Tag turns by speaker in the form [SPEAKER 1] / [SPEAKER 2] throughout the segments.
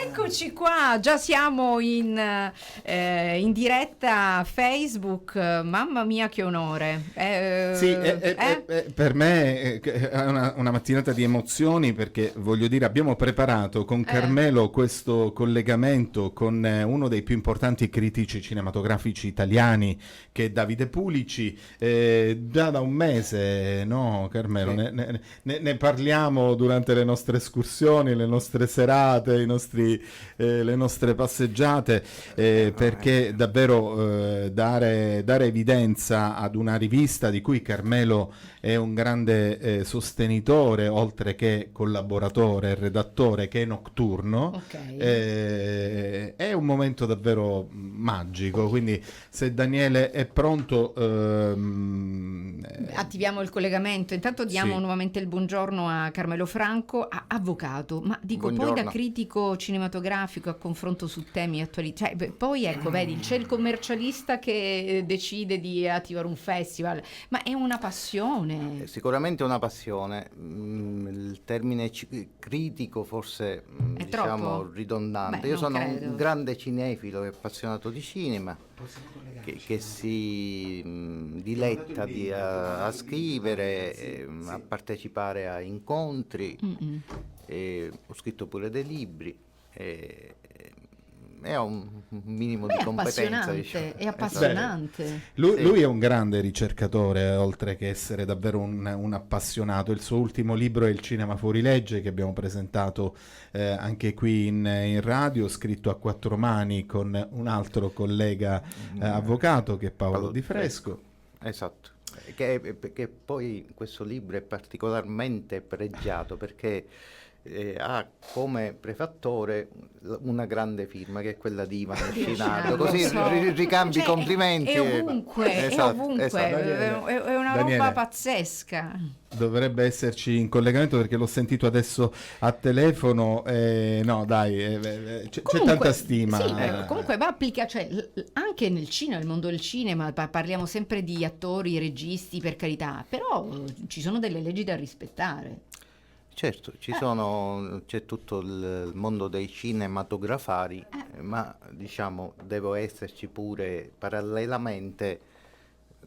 [SPEAKER 1] Eccoci qua, già siamo in diretta Facebook. Mamma mia che onore.
[SPEAKER 2] Per me è una mattinata di emozioni, perché voglio dire, abbiamo preparato con Carmelo questo collegamento con uno dei più importanti critici cinematografici italiani, che è Davide Pulici. Già da un mese, no Carmelo? Sì. Ne parliamo durante le nostre escursioni, le nostre serate, le nostre passeggiate, perché davvero dare evidenza ad una rivista di cui Carmelo è un grande sostenitore, oltre che collaboratore, redattore, che è Nocturno, è un momento davvero magico. Quindi se Daniele è pronto,
[SPEAKER 1] attiviamo il collegamento. Intanto diamo nuovamente il buongiorno a Carmelo Franco, avvocato, ma dico buongiorno. Poi da critico cinematografico a confronto su temi attuali, cioè, poi ecco, vedi, c'è il commercialista che decide di attivare un festival, ma è una passione.
[SPEAKER 3] Sicuramente una passione. Il termine critico forse
[SPEAKER 1] è
[SPEAKER 3] diciamo
[SPEAKER 1] troppo
[SPEAKER 3] ridondante. Io sono un grande cinefilo e appassionato di cinema che si diletta a scrivere, a partecipare a incontri. Ho scritto pure dei libri. È un minimo di competenza, diciamo.
[SPEAKER 1] È appassionante.
[SPEAKER 2] Lui è un grande ricercatore, oltre che essere davvero un appassionato. Il suo ultimo libro è Il cinema fuori legge, che abbiamo presentato anche qui in radio, scritto a quattro mani con un altro collega avvocato, che è Paolo Di Fresco.
[SPEAKER 3] Esatto. Che poi questo libro è particolarmente pregiato perché ha come prefattore una grande firma, che è quella di Ivan Scinardo, così ricambi complimenti.
[SPEAKER 1] È ovunque,
[SPEAKER 3] esatto.
[SPEAKER 1] È una roba pazzesca.
[SPEAKER 2] Dovrebbe esserci in collegamento, perché l'ho sentito adesso a telefono. No, dai, c'è tanta stima.
[SPEAKER 1] Sì, comunque va applica, cioè, anche nel cinema, nel mondo del cinema, parliamo sempre di attori, registi, per carità, però ci sono delle leggi da rispettare.
[SPEAKER 3] Certo, c'è tutto il mondo dei cinematografari, ma diciamo devo esserci pure parallelamente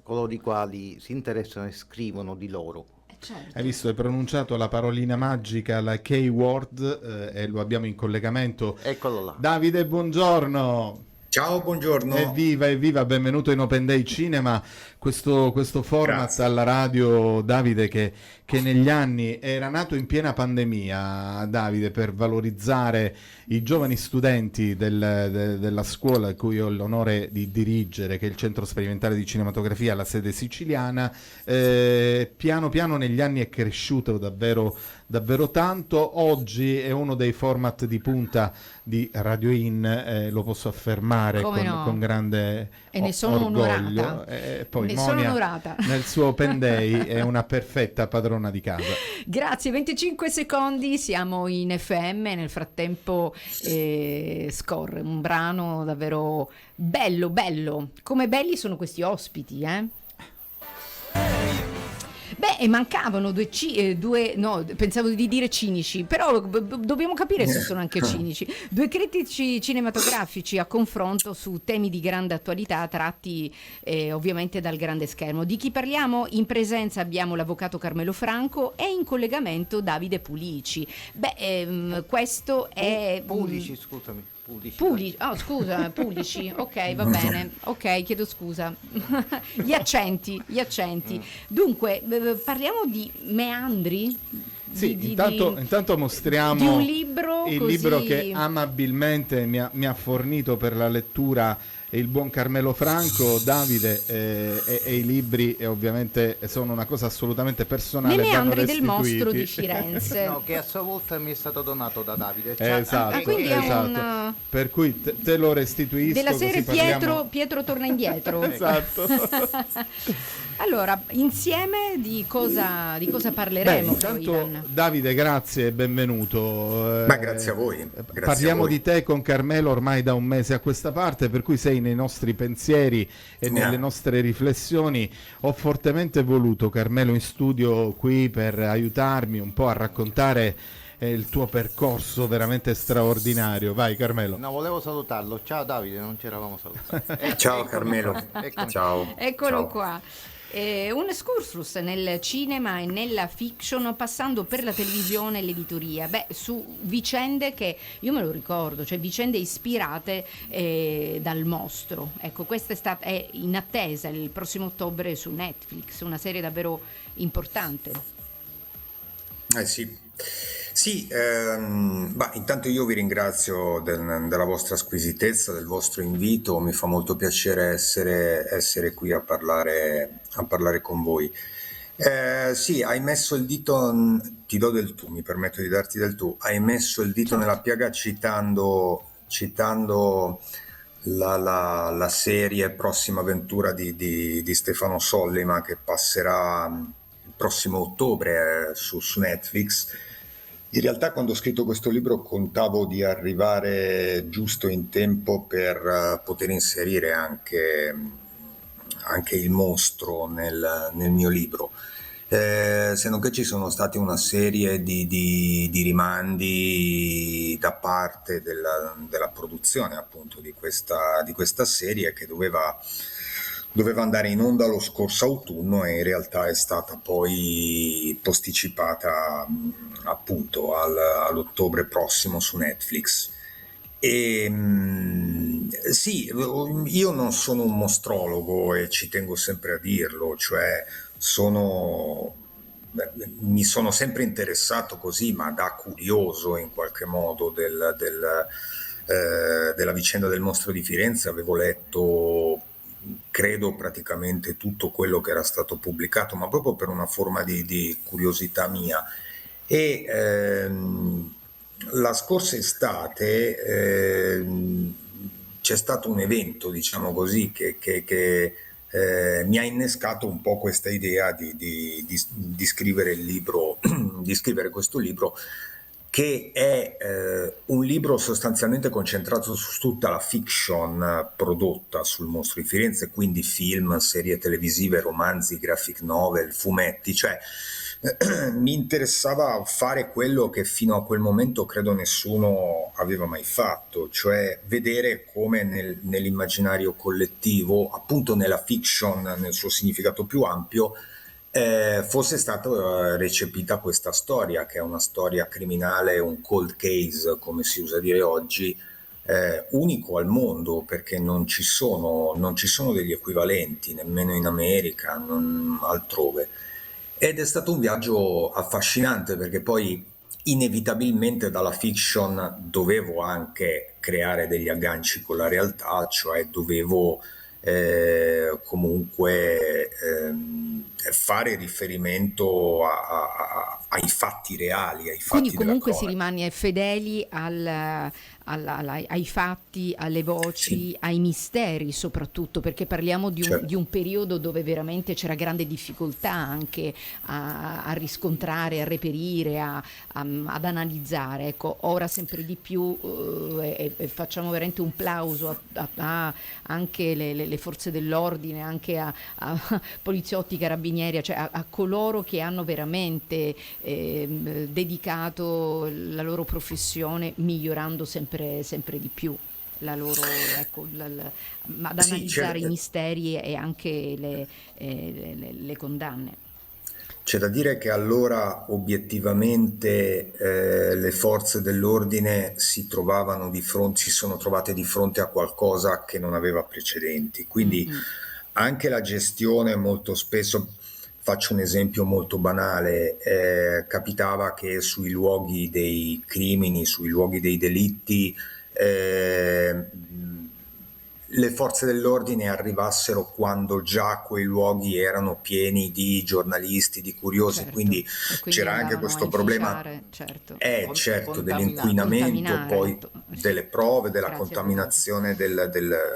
[SPEAKER 3] coloro i quali si interessano e scrivono di loro.
[SPEAKER 1] Certo.
[SPEAKER 2] Hai visto, hai pronunciato la parolina magica, la K-word, e lo abbiamo in collegamento.
[SPEAKER 3] Eccolo là.
[SPEAKER 2] Davide, buongiorno.
[SPEAKER 4] Ciao, buongiorno.
[SPEAKER 2] Evviva, benvenuto in Open Day Cinema, questo format Grazie. Alla radio, Davide, che negli anni era nato in piena pandemia, Davide, per valorizzare i giovani studenti della scuola a cui ho l'onore di dirigere, che è il Centro Sperimentale di Cinematografia, la sede siciliana. Piano piano negli anni è cresciuto davvero tanto. Oggi è uno dei format di punta di Radio In, lo posso affermare con grande
[SPEAKER 1] e ne sono
[SPEAKER 2] orgoglio.
[SPEAKER 1] Onorata.
[SPEAKER 2] Poi
[SPEAKER 1] ne
[SPEAKER 2] Monia,
[SPEAKER 1] sono onorata.
[SPEAKER 2] Nel suo Open Day è una perfetta padrona di casa.
[SPEAKER 1] Grazie, 25 secondi, siamo in FM, nel frattempo scorre un brano davvero bello. Come belli sono questi ospiti, Beh, mancavano pensavo di dire cinici, però dobbiamo capire se sono anche cinici. Due critici cinematografici a confronto su temi di grande attualità, tratti ovviamente dal grande schermo. Di chi parliamo? In presenza abbiamo l'avvocato Carmelo Franco e in collegamento Davide Pulici. Questo è...
[SPEAKER 3] Pulici, scusami.
[SPEAKER 1] Pulici, ok, va bene, ok, chiedo scusa. Gli accenti. Dunque, parliamo di meandri?
[SPEAKER 2] Sì, intanto mostriamo
[SPEAKER 1] di un libro
[SPEAKER 2] il
[SPEAKER 1] così...
[SPEAKER 2] libro che amabilmente mi ha fornito per la lettura il buon Carmelo Franco, Davide, e i libri ovviamente sono una cosa assolutamente personale.
[SPEAKER 1] Le meandri del mostro di Firenze.
[SPEAKER 3] No, che a sua volta mi è stato donato da Davide.
[SPEAKER 2] Esatto.
[SPEAKER 1] Un...
[SPEAKER 2] Per cui te lo restituisco.
[SPEAKER 1] Della serie
[SPEAKER 2] parliamo...
[SPEAKER 1] Pietro torna indietro.
[SPEAKER 2] Esatto.
[SPEAKER 1] Allora, insieme di cosa parleremo?
[SPEAKER 2] Intanto, Davide, grazie e benvenuto.
[SPEAKER 4] Grazie a voi.
[SPEAKER 2] Parliamo di te con Carmelo ormai da un mese a questa parte, per cui sei nei nostri pensieri e nelle nostre riflessioni. Ho fortemente voluto Carmelo in studio qui per aiutarmi un po' a raccontare il tuo percorso veramente straordinario. Vai Carmelo.
[SPEAKER 3] No, volevo salutarlo. Ciao Davide, non ci eravamo salutati.
[SPEAKER 4] Ciao Carmelo. Ciao.
[SPEAKER 1] Eccolo
[SPEAKER 4] Ciao.
[SPEAKER 1] qua. Un excursus nel cinema e nella fiction, passando per la televisione e l'editoria, su vicende che io me lo ricordo, cioè vicende ispirate dal mostro. Ecco, questa è in attesa il prossimo ottobre su Netflix, una serie davvero importante.
[SPEAKER 4] Sì. Sì, intanto io vi ringrazio della vostra squisitezza, del vostro invito, mi fa molto piacere essere qui a parlare con voi. Sì, hai messo il dito, ti do del tu, mi permetto di darti del tu, hai messo il dito nella piaga citando la serie Prossima avventura di Stefano Sollima che passerà il prossimo ottobre su Netflix. In realtà quando ho scritto questo libro contavo di arrivare giusto in tempo per poter inserire anche il mostro nel mio libro. Se non che ci sono stati una serie di rimandi da parte della produzione appunto di questa serie che doveva andare in onda lo scorso autunno e in realtà è stata poi posticipata appunto all'ottobre prossimo su Netflix. Sì, io non sono un mostrologo e ci tengo sempre a dirlo, cioè mi sono sempre interessato così, ma da curioso in qualche modo della vicenda del mostro di Firenze. Avevo letto, credo, praticamente tutto quello che era stato pubblicato, ma proprio per una forma di curiosità mia. E la scorsa estate c'è stato un evento, diciamo così, che mi ha innescato un po' questa idea di scrivere il libro, di scrivere questo libro, che è un libro sostanzialmente concentrato su tutta la fiction prodotta sul mostro di Firenze, quindi film, serie televisive, romanzi, graphic novel, fumetti, cioè mi interessava fare quello che fino a quel momento credo nessuno aveva mai fatto, cioè vedere come nell'immaginario collettivo, appunto nella fiction nel suo significato più ampio, fosse stata recepita questa storia, che è una storia criminale, un cold case, come si usa dire oggi, unico al mondo, perché non ci sono degli equivalenti, nemmeno in America, non altrove. Ed è stato un viaggio affascinante perché poi inevitabilmente dalla fiction dovevo anche creare degli agganci con la realtà, cioè dovevo comunque fare riferimento ai fatti reali, ai
[SPEAKER 1] Quindi
[SPEAKER 4] fatti della
[SPEAKER 1] comunque si
[SPEAKER 4] cronaca.
[SPEAKER 1] rimane fedeli ai fatti, alle voci,
[SPEAKER 4] Sì,
[SPEAKER 1] ai misteri soprattutto, perché parliamo di
[SPEAKER 4] certo.
[SPEAKER 1] un periodo dove veramente c'era grande difficoltà anche a riscontrare, a reperire, ad analizzare. Ecco, ora sempre di più e facciamo veramente un plauso anche le forze dell'ordine, anche a poliziotti, carabinieri, cioè a coloro che hanno veramente dedicato la loro professione migliorando sempre di più la loro, ecco, ad
[SPEAKER 4] Sì,
[SPEAKER 1] analizzare i misteri e anche le condanne.
[SPEAKER 4] c'è da dire che allora obiettivamente le forze dell'ordine si sono trovate di fronte a qualcosa che non aveva precedenti, quindi
[SPEAKER 1] Mm-mm.
[SPEAKER 4] anche la gestione molto spesso, faccio un esempio molto banale, capitava che sui luoghi dei crimini, sui luoghi dei delitti, eh, le forze dell'ordine arrivassero quando già quei luoghi erano pieni di giornalisti, di curiosi,
[SPEAKER 1] Certo,
[SPEAKER 4] quindi
[SPEAKER 1] e quindi
[SPEAKER 4] c'era anche
[SPEAKER 1] andavano a
[SPEAKER 4] questo problema,
[SPEAKER 1] inficiare, certo,
[SPEAKER 4] certo,
[SPEAKER 3] Contaminare.
[SPEAKER 4] dell'inquinamento,
[SPEAKER 1] contaminare,
[SPEAKER 4] poi
[SPEAKER 1] sì,
[SPEAKER 4] delle prove, della
[SPEAKER 1] grazie Tommaso.
[SPEAKER 4] contaminazione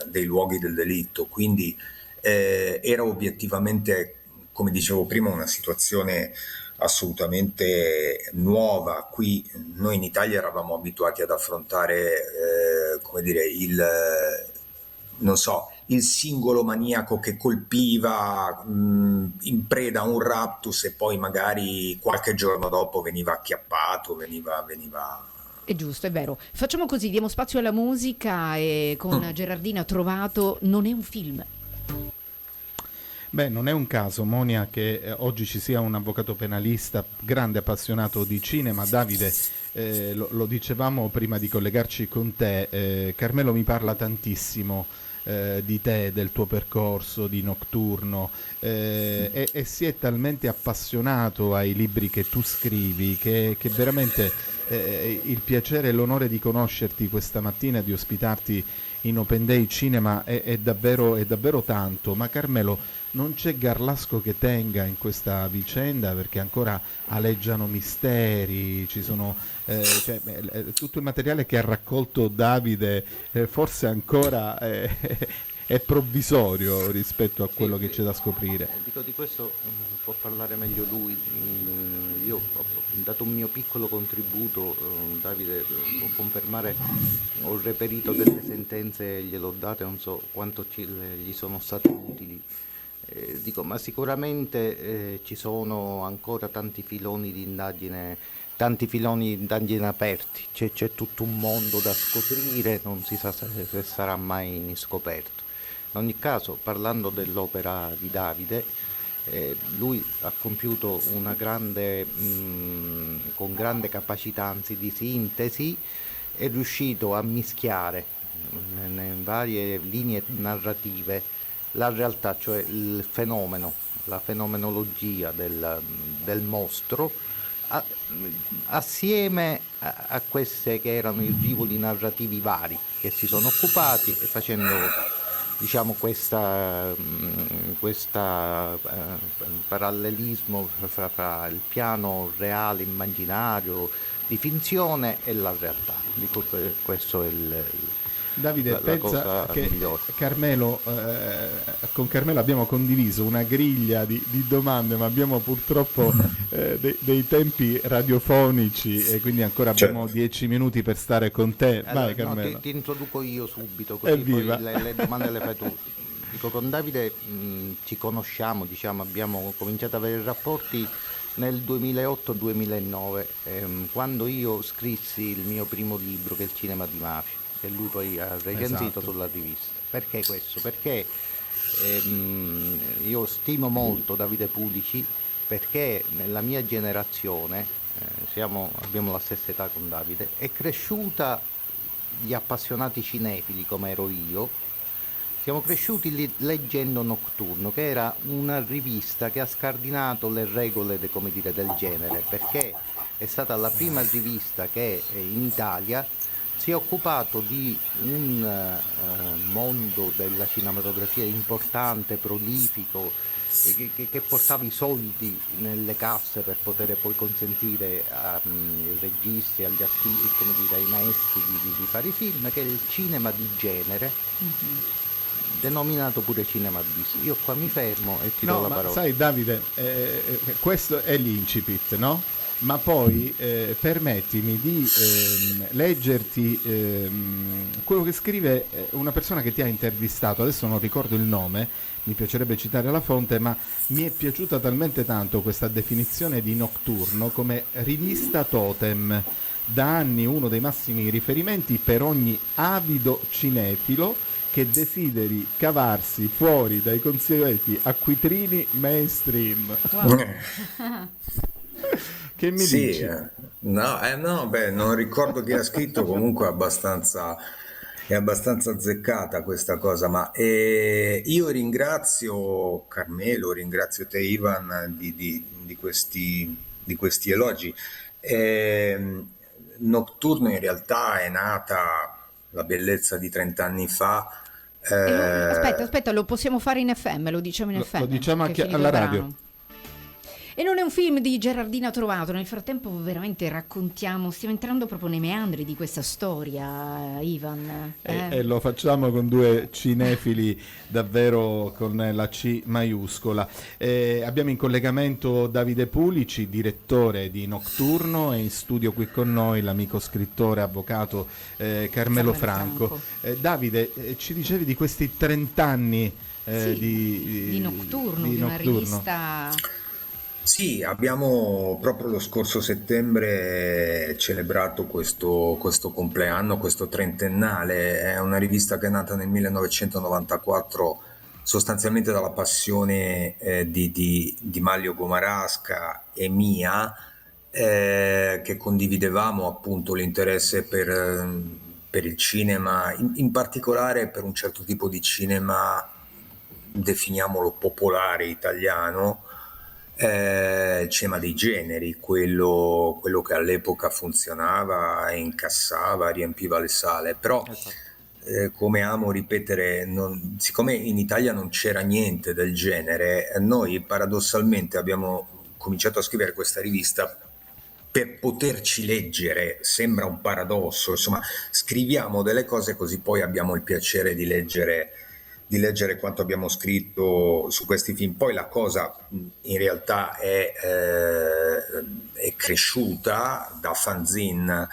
[SPEAKER 4] dei luoghi del delitto, quindi era obiettivamente, come dicevo prima, una situazione assolutamente nuova. Qui noi in Italia eravamo abituati ad affrontare come dire, non so, il singolo maniaco che colpiva in preda a un raptus e poi magari qualche giorno dopo veniva acchiappato, veniva...
[SPEAKER 1] È giusto, è vero. Facciamo così, diamo spazio alla musica e con Gerardina Trovato non è un film.
[SPEAKER 2] Beh, non è un caso, Monia, che oggi ci sia un avvocato penalista grande appassionato di cinema. Davide, lo dicevamo prima di collegarci con te, Carmelo mi parla tantissimo di te, del tuo percorso di Nocturno, e si è talmente appassionato ai libri che tu scrivi che veramente il piacere e l'onore di conoscerti questa mattina e di ospitarti in Open Day Cinema è davvero tanto. Ma Carmelo, non c'è Garlasco che tenga in questa vicenda, perché ancora aleggiano misteri, ci sono tutto il materiale che ha raccolto Davide, forse ancora è provvisorio rispetto a quello che c'è da scoprire.
[SPEAKER 3] Dico, di questo può parlare meglio lui. Io ho dato un mio piccolo contributo, Davide può confermare, ho reperito delle sentenze, gliel'ho date, non so quanto gli sono state utili. Dico, ma sicuramente ci sono ancora tanti filoni di indagine aperti, c'è tutto un mondo da scoprire, non si sa se sarà mai scoperto. In ogni caso, parlando dell'opera di Davide, lui ha compiuto una con grande capacità, anzi di sintesi, è riuscito a mischiare nelle varie linee narrative la realtà, cioè il fenomeno, la fenomenologia del mostro, assieme a queste che erano i rivoli narrativi vari che si sono occupati, e facendo, diciamo, questo parallelismo fra il piano reale, immaginario, di finzione e la realtà. Dico, questo è
[SPEAKER 2] Davide, pensa che
[SPEAKER 3] migliore.
[SPEAKER 2] Carmelo, con Carmelo abbiamo condiviso una griglia di domande, ma abbiamo purtroppo dei tempi radiofonici e quindi ancora abbiamo 10 minuti per stare con te.
[SPEAKER 3] Allora,
[SPEAKER 2] vai Carmelo.
[SPEAKER 3] Ti introduco io subito, così poi le domande le fai tu. Dico, con Davide ci conosciamo, diciamo, abbiamo cominciato ad avere rapporti nel 2008-2009, quando io scrissi il mio primo libro, che è Il cinema di mafia, che lui poi ha recensito sulla rivista. Perché questo? Perché io stimo molto Davide Pulici, perché nella mia generazione, abbiamo la stessa età con Davide, è cresciuta gli appassionati cinefili come ero io, siamo cresciuti leggendo Nocturno, che era una rivista che ha scardinato le regole del genere, perché è stata la prima rivista che in Italia si è occupato di un mondo della cinematografia importante, prolifico, che portava i soldi nelle casse per poter poi consentire ai registi, agli artisti, ai maestri di fare i film, che è il cinema di genere, denominato pure cinema bis. Io qua mi fermo e ti do la parola.
[SPEAKER 2] Sai Davide, questo è l'incipit, no? Ma poi permettimi di leggerti quello che scrive una persona che ti ha intervistato. Adesso non ricordo il nome, mi piacerebbe citare la fonte, ma mi è piaciuta talmente tanto questa definizione di Nocturno come rivista totem, da anni uno dei massimi riferimenti per ogni avido cinefilo che desideri cavarsi fuori dai consueti acquitrini mainstream. Wow. Che mi dici?
[SPEAKER 4] No, non ricordo chi ha scritto, comunque è abbastanza azzeccata questa cosa, ma io ringrazio Carmelo, ringrazio te Ivan di questi elogi. Nocturno in realtà è nata la bellezza di 30 anni fa.
[SPEAKER 1] Aspetta, lo possiamo fare in FM, lo diciamo in FM.
[SPEAKER 2] Lo diciamo anche alla radio.
[SPEAKER 1] E non è un film di Gerardina Trovato, nel frattempo veramente stiamo entrando proprio nei meandri di questa storia, Ivan.
[SPEAKER 2] E lo facciamo con due cinefili davvero con la C maiuscola. Abbiamo in collegamento Davide Pulici, direttore di Nocturno, e in studio qui con noi l'amico scrittore, avvocato Carmelo Franco. Davide, ci dicevi di questi 30 anni
[SPEAKER 1] di Nocturno, di una rivista...
[SPEAKER 4] Sì, abbiamo proprio lo scorso settembre celebrato questo compleanno, questo trentennale. È una rivista che è nata nel 1994 sostanzialmente dalla passione di Manlio Gomarasca e mia, che condividevamo appunto l'interesse per il cinema, in particolare per un certo tipo di cinema, definiamolo popolare italiano, cinema dei generi, quello che all'epoca funzionava e incassava, riempiva le sale, però come amo ripetere, siccome in Italia non c'era niente del genere, noi paradossalmente abbiamo cominciato a scrivere questa rivista per poterci leggere. Sembra un paradosso, insomma, scriviamo delle cose così poi abbiamo il piacere di leggere quanto abbiamo scritto su questi film. Poi la cosa in realtà è cresciuta da fanzine,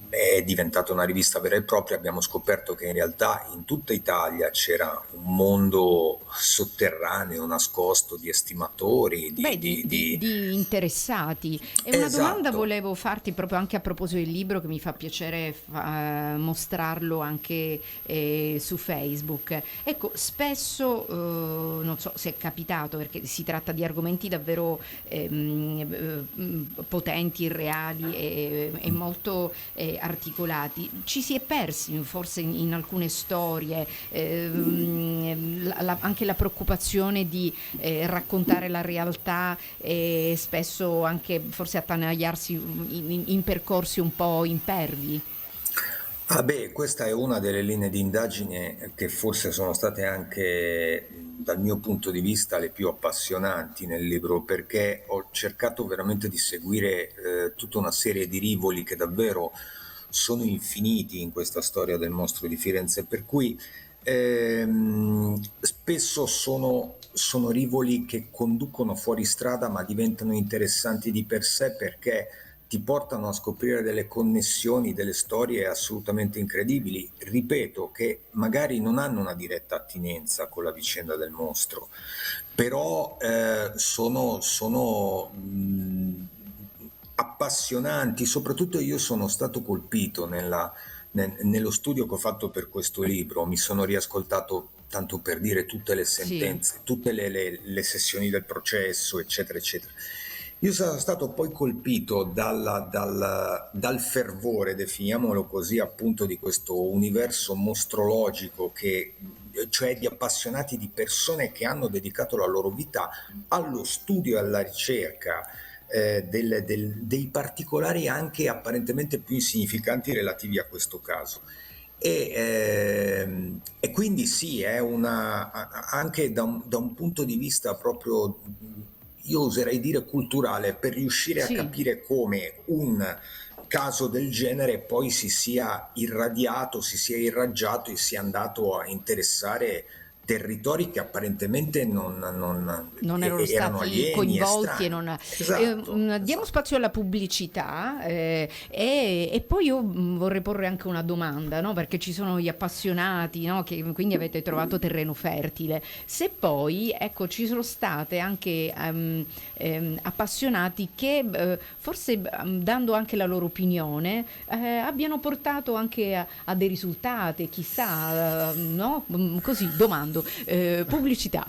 [SPEAKER 4] è diventata una rivista vera e propria. Abbiamo scoperto che in realtà in tutta Italia c'era un mondo sotterraneo, nascosto, di estimatori,
[SPEAKER 1] di interessati. E
[SPEAKER 4] esatto.
[SPEAKER 1] Una domanda volevo farti proprio anche a proposito del libro, che mi fa piacere mostrarlo anche su Facebook. Ecco, spesso, non so se è capitato, perché si tratta di argomenti davvero potenti, reali e molto articolati. Ci si è persi forse in alcune storie, anche la preoccupazione di raccontare la realtà, e spesso anche forse attanagliarsi in percorsi un po' impervi.
[SPEAKER 4] Questa è una delle linee di indagine che forse sono state anche, dal mio punto di vista, le più appassionanti nel libro, perché ho cercato veramente di seguire tutta una serie di rivoli che davvero sono infiniti in questa storia del mostro di Firenze, per cui spesso sono rivoli che conducono fuori strada, ma diventano interessanti di per sé, perché ti portano a scoprire delle connessioni, delle storie assolutamente incredibili, ripeto, che magari non hanno una diretta attinenza con la vicenda del mostro, però sono appassionanti. Soprattutto io sono stato colpito nello studio che ho fatto per questo libro. Mi sono riascoltato, tanto per dire, tutte le sentenze, tutte le sessioni del processo, eccetera eccetera. Io sono stato poi colpito dal fervore, definiamolo così, appunto, di questo universo mostrologico, cioè di appassionati, di persone che hanno dedicato la loro vita allo studio e alla ricerca dei particolari anche apparentemente più insignificanti relativi a questo caso. E quindi sì, è anche da un punto di vista proprio, io oserei dire culturale, per riuscire a capire come un caso del genere poi si sia irradiato, si sia irraggiato e sia andato a interessare territori che apparentemente non
[SPEAKER 1] erano stati
[SPEAKER 4] alieni,
[SPEAKER 1] coinvolti.
[SPEAKER 4] Esatto.
[SPEAKER 1] Diamo spazio alla pubblicità, e poi io vorrei porre anche una domanda, no? Perché ci sono gli appassionati, no? Che quindi avete trovato terreno fertile. Se poi, ecco, ci sono state anche appassionati che forse, dando anche la loro opinione, abbiano portato anche a dei risultati, chissà, no? Così domando. Pubblicità.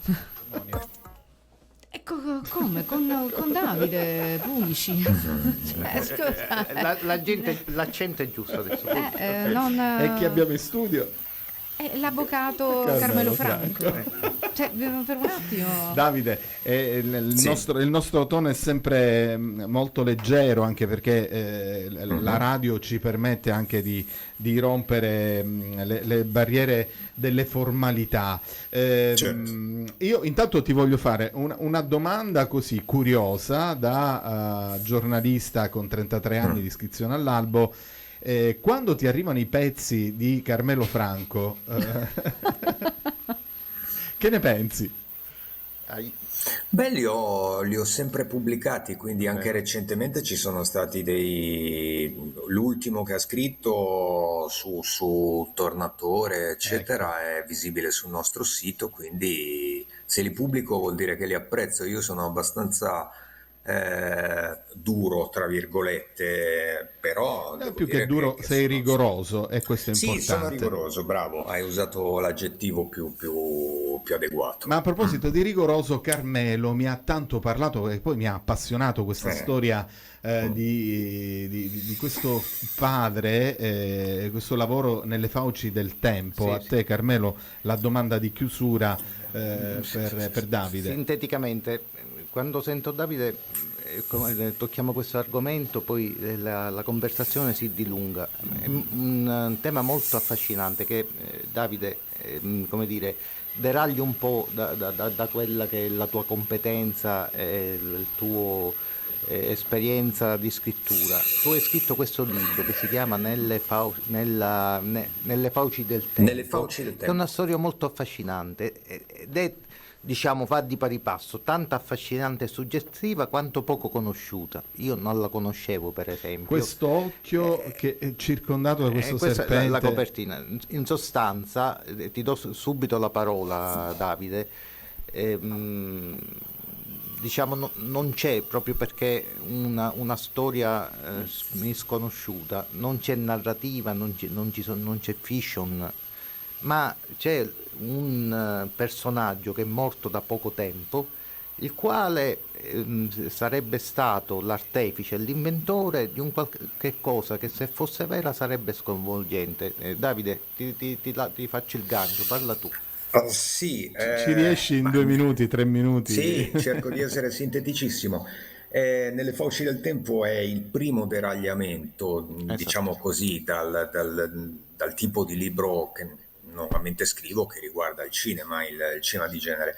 [SPEAKER 1] Ecco, come con Davide Pulici.
[SPEAKER 3] L'accento è giusto adesso.
[SPEAKER 2] E chi abbiamo in studio?
[SPEAKER 1] È l'avvocato Carmelo Franco. Cioè, per un attimo.
[SPEAKER 2] Davide, il nostro tono è sempre molto leggero, anche perché la radio ci permette anche di rompere le barriere delle formalità.
[SPEAKER 4] Certo.
[SPEAKER 2] Io intanto ti voglio fare una domanda così curiosa da giornalista con 33 anni di iscrizione all'albo. Quando ti arrivano i pezzi di Carmelo Franco, che ne pensi?
[SPEAKER 4] Beh, li ho sempre pubblicati, quindi anche recentemente ci sono stati l'ultimo che ha scritto su Tornatore, eccetera, è visibile sul nostro sito, quindi se li pubblico vuol dire che li apprezzo. Io sono abbastanza duro, tra virgolette, però devo
[SPEAKER 2] Più
[SPEAKER 4] dire
[SPEAKER 2] che duro,
[SPEAKER 4] che
[SPEAKER 2] sei
[SPEAKER 4] sono-
[SPEAKER 2] rigoroso, e questo è
[SPEAKER 4] Sì,
[SPEAKER 2] importante.
[SPEAKER 4] sono rigoroso, bravo, hai usato l'aggettivo più adeguato.
[SPEAKER 2] Ma a proposito di rigoroso, Carmelo mi ha tanto parlato e poi mi ha appassionato questa storia di questo padre, questo lavoro nelle fauci del tempo.
[SPEAKER 3] Sì,
[SPEAKER 2] A te, Carmelo, la domanda di chiusura per Davide.
[SPEAKER 3] Sinteticamente, quando sento Davide, tocchiamo questo argomento, poi la conversazione si dilunga. È un tema molto affascinante che Davide, come dire, deragli un po' da quella che è la tua competenza e il tuo esperienza di scrittura. Tu hai scritto questo libro che si chiama Nelle fauci del tempo.
[SPEAKER 4] Nelle fauci del
[SPEAKER 3] È
[SPEAKER 4] tempo.
[SPEAKER 3] una storia molto affascinante ed è, diciamo, va di pari passo, tanto affascinante e suggestiva quanto poco conosciuta. Io non la conoscevo, per esempio.
[SPEAKER 2] Questo occhio che è circondato da questo
[SPEAKER 3] Questa
[SPEAKER 2] serpente.
[SPEAKER 3] è la copertina. In sostanza, ti do subito la parola, Davide. Diciamo, non c'è, proprio perché una storia misconosciuta, non c'è narrativa, non c'è fiction, ma c'è un personaggio che è morto da poco tempo, il quale sarebbe stato l'artefice e l'inventore di un qualche cosa che, se fosse vera, sarebbe sconvolgente. Davide, ti faccio il gancio, parla tu.
[SPEAKER 4] Sì,
[SPEAKER 2] Ci riesci in 2 minuti, 3 minuti?
[SPEAKER 4] sì, cerco di essere sinteticissimo. Nelle fauci del tempo è il primo deragliamento, diciamo così, dal tipo di libro che normalmente scrivo, che riguarda il cinema, il cinema di genere.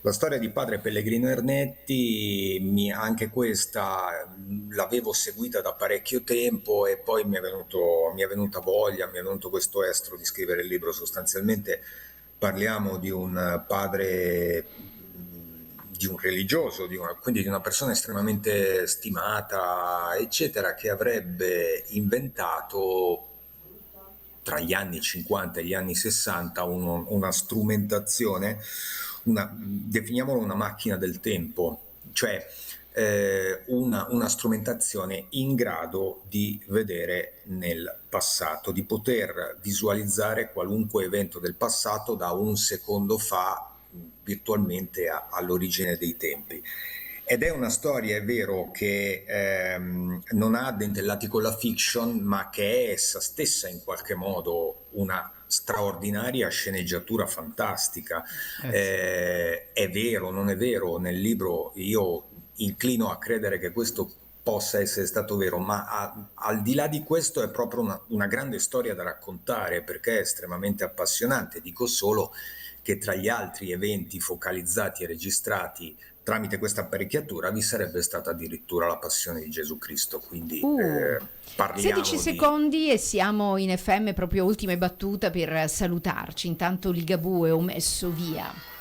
[SPEAKER 4] La storia di padre Pellegrino Ernetti, anche questa l'avevo seguita da parecchio tempo e poi mi è venuta voglia, mi è venuto questo estro di scrivere il libro. Sostanzialmente parliamo di un padre, di un religioso, quindi di una persona estremamente stimata, eccetera, che avrebbe inventato tra gli anni 50 e gli anni 60 una strumentazione, definiamolo una macchina del tempo, cioè una strumentazione in grado di vedere nel passato, di poter visualizzare qualunque evento del passato da un secondo fa, virtualmente all'origine dei tempi. Ed è una storia, è vero, che non ha dentellati con la fiction, ma che è essa stessa in qualche modo una straordinaria sceneggiatura fantastica. È vero, non è vero, nel libro io inclino a credere che questo possa essere stato vero, ma al di là di questo è proprio una grande storia da raccontare, perché è estremamente appassionante. Dico solo che tra gli altri eventi focalizzati e registrati tramite questa apparecchiatura vi sarebbe stata addirittura la passione di Gesù Cristo, quindi parliamo
[SPEAKER 1] 16 secondi e siamo in FM, proprio ultime battute per salutarci. Intanto Ligabue ho messo via.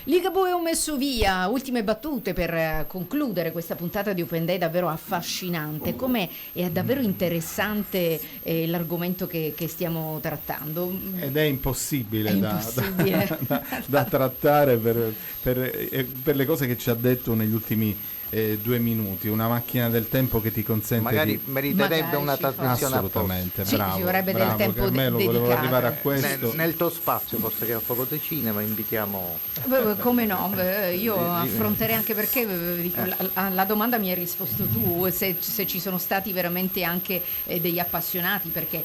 [SPEAKER 1] Ligabue ho messo via, ultime battute per concludere questa puntata di Open Day davvero affascinante. Come è davvero interessante l'argomento che stiamo trattando.
[SPEAKER 2] Ed è impossibile,
[SPEAKER 1] impossibile.
[SPEAKER 2] da trattare per le cose che ci ha detto negli ultimi 2 minuti, una macchina del tempo che ti consente
[SPEAKER 3] magari meriterebbe
[SPEAKER 1] Magari
[SPEAKER 3] una
[SPEAKER 1] ci fa-
[SPEAKER 3] trasmissione
[SPEAKER 2] assolutamente,
[SPEAKER 1] Sì,
[SPEAKER 2] bravo,
[SPEAKER 1] ci vorrebbe del
[SPEAKER 2] bravo
[SPEAKER 1] tempo
[SPEAKER 2] Carmelo, volevo
[SPEAKER 1] dedicato.
[SPEAKER 2] arrivare a questo.
[SPEAKER 3] Nel tuo spazio, forse che ha poco di cinema, invitiamo...
[SPEAKER 1] Come no, io affronterei, anche perché dico, la domanda mi hai risposto tu, se ci sono stati veramente anche degli appassionati, perché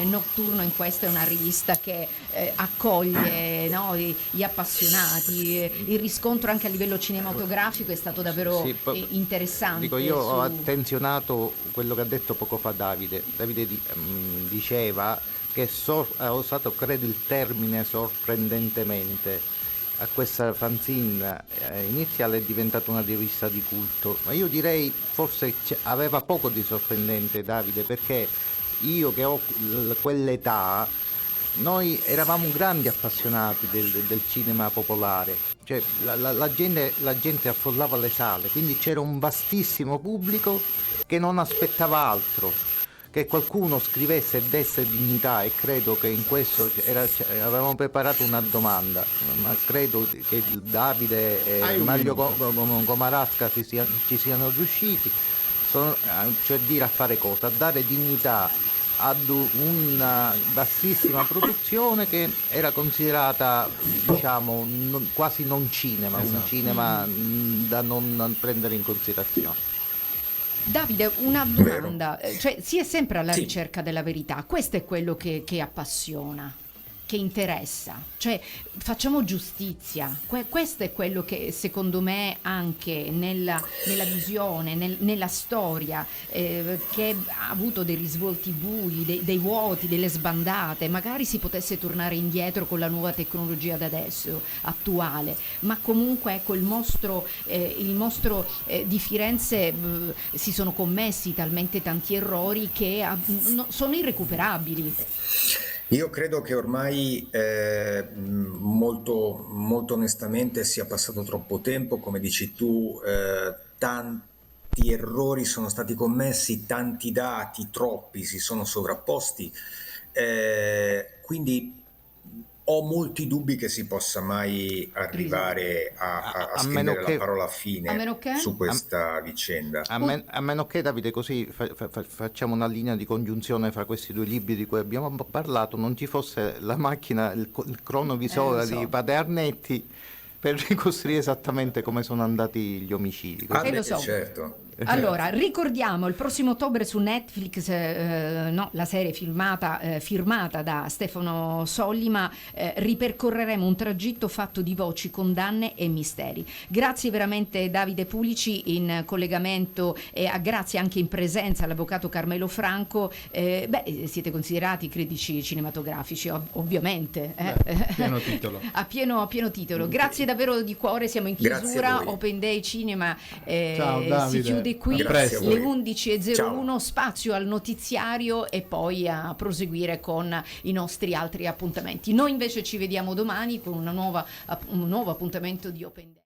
[SPEAKER 1] Notturno in questo è una rivista che accoglie, no, gli appassionati, il riscontro anche a livello cinematografico è stato davvero
[SPEAKER 3] Sì,
[SPEAKER 1] interessante.
[SPEAKER 3] Dico, io ho attenzionato quello che ha detto poco fa Davide. Davide diceva che ha usato, credo, il termine sorprendentemente. A questa fanzine iniziale è diventata una rivista di culto, ma io direi forse aveva poco di sorprendente, Davide, perché io che ho quell'età, noi eravamo grandi appassionati del cinema popolare, cioè la gente affollava le sale, quindi c'era un vastissimo pubblico che non aspettava altro, che qualcuno scrivesse e desse dignità, e credo che in questo avevamo preparato una domanda, ma credo che Davide e Mario Comarasca ci siano riusciti, cioè dire a fare cosa? A dare dignità ad una vastissima produzione che era considerata, diciamo, quasi non cinema, un cinema da non prendere in considerazione.
[SPEAKER 1] Davide, una domanda, cioè si è sempre alla
[SPEAKER 4] Sì.
[SPEAKER 1] ricerca della verità, questo è quello che appassiona, che interessa, cioè facciamo giustizia, questo è quello che secondo me anche nella visione, nella storia, che ha avuto dei risvolti bui, dei vuoti, delle sbandate, magari si potesse tornare indietro con la nuova tecnologia da adesso, attuale, ma comunque ecco il mostro di Firenze, si sono commessi talmente tanti errori che sono irrecuperabili.
[SPEAKER 4] Io credo che ormai molto, molto onestamente sia passato troppo tempo, come dici tu, tanti errori sono stati commessi, tanti dati, troppi si sono sovrapposti, quindi ho molti dubbi che si possa mai arrivare a
[SPEAKER 3] A meno
[SPEAKER 4] scrivere
[SPEAKER 3] che-
[SPEAKER 4] la parola
[SPEAKER 1] a
[SPEAKER 4] fine
[SPEAKER 1] meno che-
[SPEAKER 4] su questa vicenda.
[SPEAKER 3] A meno che, Davide, così facciamo una linea di congiunzione fra questi due libri di cui abbiamo parlato, non ci fosse la macchina, il cronovisore
[SPEAKER 1] lo so.
[SPEAKER 3] di Padre Arnetti per ricostruire esattamente come sono andati gli omicidi.
[SPEAKER 4] Ah,
[SPEAKER 1] lo so.
[SPEAKER 4] certo.
[SPEAKER 1] Allora, ricordiamo il prossimo ottobre su Netflix, la serie firmata da Stefano Sollima, ripercorreremo un tragitto fatto di voci, condanne e misteri. Grazie veramente Davide Pulici in collegamento, grazie anche in presenza all'avvocato Carmelo Franco. Siete considerati critici cinematografici, ovviamente.
[SPEAKER 2] Pieno titolo.
[SPEAKER 1] A pieno titolo. Grazie davvero di cuore, siamo in
[SPEAKER 4] Grazie
[SPEAKER 1] chiusura.
[SPEAKER 4] a voi.
[SPEAKER 1] Open Day Cinema
[SPEAKER 2] Ciao,
[SPEAKER 1] si
[SPEAKER 2] Davide.
[SPEAKER 1] chiude qui,
[SPEAKER 4] Grazie a
[SPEAKER 1] le
[SPEAKER 4] voi.
[SPEAKER 1] 11.01,
[SPEAKER 4] Ciao.
[SPEAKER 1] spazio al notiziario e poi a proseguire con i nostri altri appuntamenti. Noi invece ci vediamo domani con un nuovo appuntamento di Open Day.